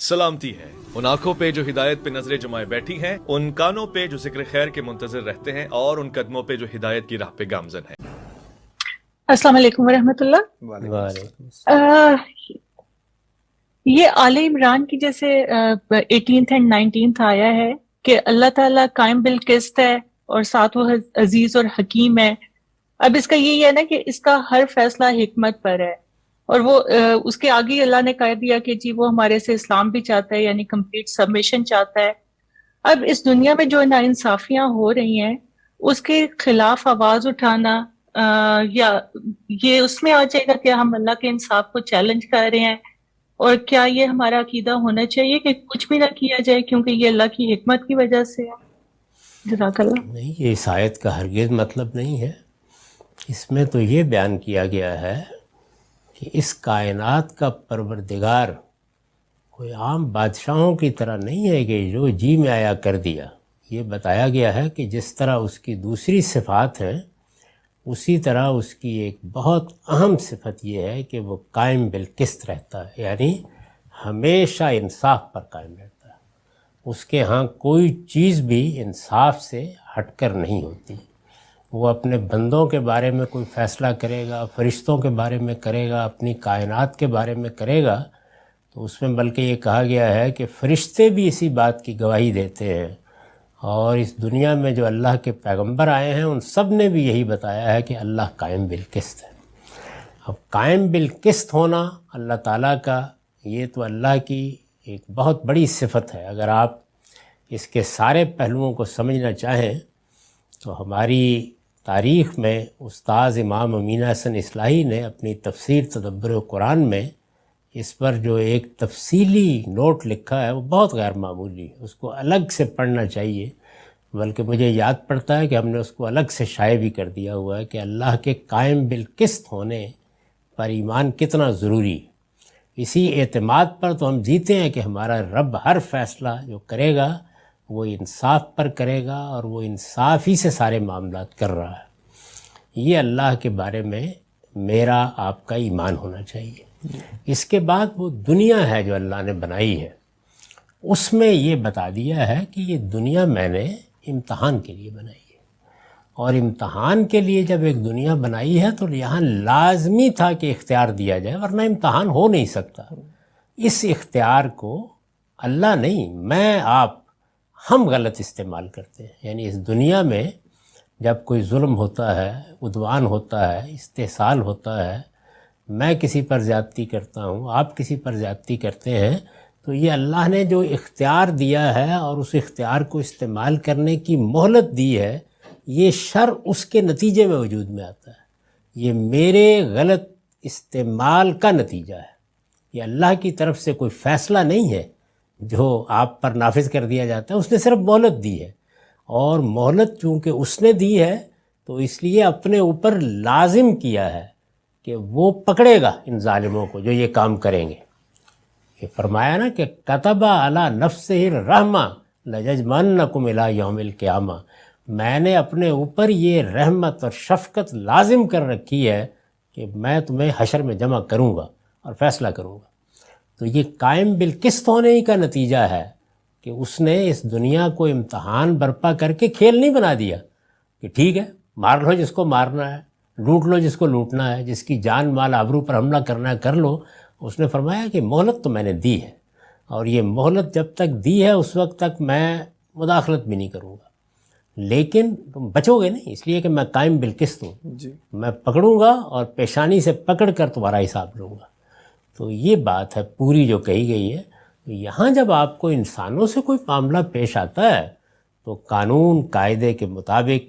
سلامتی ہے ان آنکھوں پہ جو ہدایت پہ نظریں جمائے بیٹھی ہیں، ان کانوں پہ جو ذکر خیر کے منتظر رہتے ہیں، اور ان قدموں پہ جو ہدایت کی راہ پہ گامزن ہیں۔ السلام علیکم ورحمۃ اللہ۔ وعلیکم یہ آل عمران کی جیسے 18th اینڈ 19th آیا ہے کہ اللہ تعالیٰ قائم بالقسط ہے اور ساتھ وہ عزیز اور حکیم ہے۔ اب اس کا یہی ہے نا کہ اس کا ہر فیصلہ حکمت پر ہے، اور وہ اس کے آگے اللہ نے کہہ دیا کہ جی وہ ہمارے سے اسلام بھی چاہتا ہے، یعنی کمپلیٹ سبمیشن چاہتا ہے۔ اب اس دنیا میں جو ناانصافیاں ہو رہی ہیں اس کے خلاف آواز اٹھانا یا یہ اس میں آ جائے گا کہ ہم اللہ کے انصاف کو چیلنج کر رہے ہیں، اور کیا یہ ہمارا عقیدہ ہونا چاہیے کہ کچھ بھی نہ کیا جائے کیونکہ یہ اللہ کی حکمت کی وجہ سے ہے؟ جزاک اللہ۔ نہیں، یہ اس آیت کا ہرگز مطلب نہیں ہے۔ اس میں تو یہ بیان کیا گیا ہے کہ اس کائنات کا پروردگار کوئی عام بادشاہوں کی طرح نہیں ہے کہ جو جی میں آیا کر دیا۔ یہ بتایا گیا ہے کہ جس طرح اس کی دوسری صفات ہیں اسی طرح اس کی ایک بہت اہم صفت یہ ہے کہ وہ قائم بالقسط رہتا ہے، یعنی ہمیشہ انصاف پر قائم رہتا ہے۔ اس کے ہاں کوئی چیز بھی انصاف سے ہٹ کر نہیں ہوتی۔ وہ اپنے بندوں کے بارے میں کوئی فیصلہ کرے گا، فرشتوں کے بارے میں کرے گا، اپنی کائنات کے بارے میں کرے گا، تو اس میں بلکہ یہ کہا گیا ہے کہ فرشتے بھی اسی بات کی گواہی دیتے ہیں، اور اس دنیا میں جو اللہ کے پیغمبر آئے ہیں ان سب نے بھی یہی بتایا ہے کہ اللہ قائم بالقسط ہے۔ اب قائم بالقسط ہونا اللہ تعالیٰ کا، یہ تو اللہ کی ایک بہت بڑی صفت ہے۔ اگر آپ اس کے سارے پہلوؤں کو سمجھنا چاہیں تو ہماری تاریخ میں استاذ امام امین حسن اصلاحی نے اپنی تفسیر تدبر قرآن میں اس پر جو ایک تفصیلی نوٹ لکھا ہے وہ بہت غیر معمولی ہے، اس کو الگ سے پڑھنا چاہیے۔ بلکہ مجھے یاد پڑتا ہے کہ ہم نے اس کو الگ سے شائع بھی کر دیا ہوا ہے کہ اللہ کے قائم بالقسط ہونے پر ایمان کتنا ضروری ہے۔ اسی اعتماد پر تو ہم جیتے ہیں کہ ہمارا رب ہر فیصلہ جو کرے گا وہ انصاف پر کرے گا، اور وہ انصاف ہی سے سارے معاملات کر رہا ہے۔ یہ اللہ کے بارے میں میرا آپ کا ایمان ہونا چاہیے۔ اس کے بعد وہ دنیا ہے جو اللہ نے بنائی ہے، اس میں یہ بتا دیا ہے کہ یہ دنیا میں نے امتحان کے لیے بنائی ہے، اور امتحان کے لیے جب ایک دنیا بنائی ہے تو یہاں لازمی تھا کہ اختیار دیا جائے، ورنہ امتحان ہو نہیں سکتا۔ اس اختیار کو اللہ نہیں، میں آپ ہم غلط استعمال کرتے ہیں۔ یعنی اس دنیا میں جب کوئی ظلم ہوتا ہے، عدوان ہوتا ہے، استحصال ہوتا ہے، میں کسی پر زیادتی کرتا ہوں، آپ کسی پر زیادتی کرتے ہیں، تو یہ اللہ نے جو اختیار دیا ہے اور اس اختیار کو استعمال کرنے کی مہلت دی ہے، یہ شر اس کے نتیجے میں وجود میں آتا ہے۔ یہ میرے غلط استعمال کا نتیجہ ہے، یہ اللہ کی طرف سے کوئی فیصلہ نہیں ہے جو آپ پر نافذ کر دیا جاتا ہے۔ اس نے صرف مہلت دی ہے، اور مہلت چونکہ اس نے دی ہے تو اس لیے اپنے اوپر لازم کیا ہے کہ وہ پکڑے گا ان ظالموں کو جو یہ کام کریں گے۔ یہ فرمایا نا کہ کتب علی نفسہ الرحمہ لَیَجْمَعَنَّکُمْ الی یوم القیامہ، میں نے اپنے اوپر یہ رحمت اور شفقت لازم کر رکھی ہے کہ میں تمہیں حشر میں جمع کروں گا اور فیصلہ کروں گا۔ تو یہ قائم بالقسط ہونے ہی کا نتیجہ ہے کہ اس نے اس دنیا کو امتحان برپا کر کے کھیل نہیں بنا دیا کہ ٹھیک ہے مار لو جس کو مارنا ہے، لوٹ لو جس کو لوٹنا ہے، جس کی جان مال آبرو پر حملہ کرنا ہے کر لو۔ اس نے فرمایا کہ مہلت تو میں نے دی ہے، اور یہ مہلت جب تک دی ہے اس وقت تک میں مداخلت بھی نہیں کروں گا، لیکن تم بچو گے نہیں، اس لیے کہ میں قائم بالقسط ہوں، میں پکڑوں گا اور پیشانی سے پکڑ کر تمہارا حساب لوں گا۔ تو یہ بات ہے پوری جو کہی گئی ہے۔ تو یہاں جب آپ کو انسانوں سے کوئی معاملہ پیش آتا ہے تو قانون قاعدے کے مطابق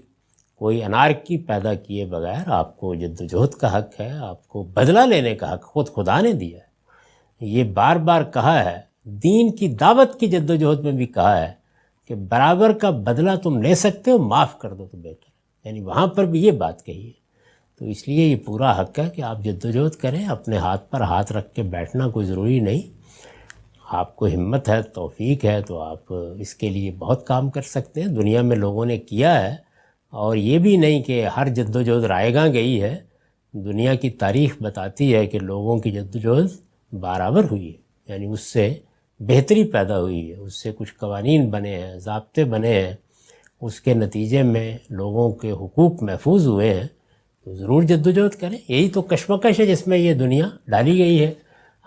کوئی انارکی پیدا کیے بغیر آپ کو جدوجہد کا حق ہے، آپ کو بدلہ لینے کا حق خود خدا نے دیا ہے۔ یہ بار بار کہا ہے، دین کی دعوت کی جدوجہد میں بھی کہا ہے کہ برابر کا بدلہ تم لے سکتے ہو، معاف کر دو تو بہتر ہے، یعنی وہاں پر بھی یہ بات کہی ہے۔ تو اس لیے یہ پورا حق ہے کہ آپ جدوجہد کریں، اپنے ہاتھ پر ہاتھ رکھ کے بیٹھنا کوئی ضروری نہیں۔ آپ کو ہمت ہے، توفیق ہے، تو آپ اس کے لیے بہت کام کر سکتے ہیں، دنیا میں لوگوں نے کیا ہے۔ اور یہ بھی نہیں کہ ہر جدوجہد رائے گاں گئی ہے، دنیا کی تاریخ بتاتی ہے کہ لوگوں کی جدوجہد برابر ہوئی ہے، یعنی اس سے بہتری پیدا ہوئی ہے، اس سے کچھ قوانین بنے ہیں، ضابطے بنے ہیں، اس کے نتیجے میں لوگوں کے حقوق محفوظ ہوئے ہیں، تو ضرور جدوجہد کریں. یہی تو کشمکش ہے جس میں یہ دنیا ڈالی گئی ہے.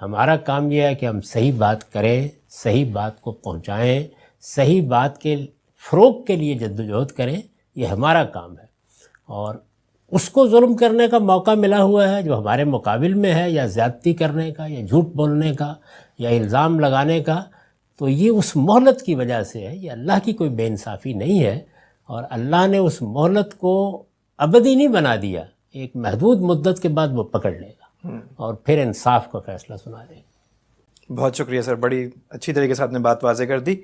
ہمارا کام یہ ہے کہ ہم صحیح بات کریں، صحیح بات کو پہنچائیں، صحیح بات کے فروغ کے لیے جدوجہد کریں. یہ ہمارا کام ہے. اور اس کو ظلم کرنے کا موقع ملا ہوا ہے جو ہمارے مقابل میں ہے، یا زیادتی کرنے کا، یا جھوٹ بولنے کا، یا الزام لگانے کا، تو یہ اس مہلت کی وجہ سے ہے. یہ اللہ کی کوئی بے انصافی نہیں ہے، اور اللہ نے اس مہلت کو ابدی نہیں بنا دیا. ایک محدود مدت کے بعد وہ پکڑ لے گا اور پھر انصاف کا فیصلہ سنا دے گا. بہت شکریہ سر، بڑی اچھی طریقے سے آپ نے بات واضح کر دی.